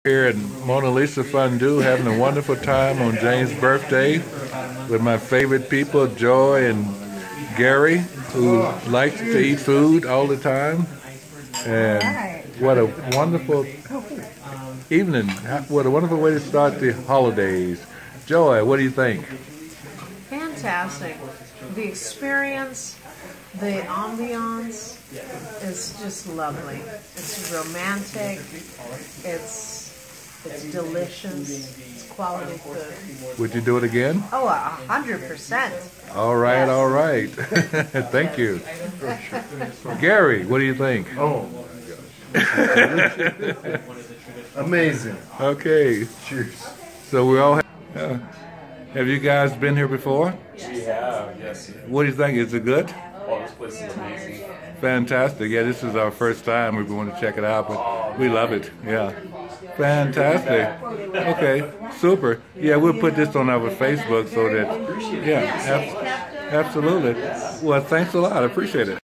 Here at Mona Lisa Fondue, having a wonderful time on Jane's birthday with my favorite people, Joy and Gary, who likes to eat food all the time. And what a wonderful evening. What a wonderful way to start the holidays. Joy, what do you think? Fantastic. The experience, the ambiance is just lovely. It's romantic. It's delicious. It's quality food. Would you do it again? Oh, 100%. All right, all right. Thank you. Gary, what do you think? Oh my gosh. Amazing. Okay. Cheers. So we all have you guys been here before? We have, yes. What do you think? Is it good? Oh, this place is amazing. Fantastic. Yeah, this is our first time. We want to check it out, but we love it. Yeah. Fantastic. Okay, super. Yeah, we'll put this on our Facebook so that, yeah, absolutely. Well, thanks a lot. I appreciate it.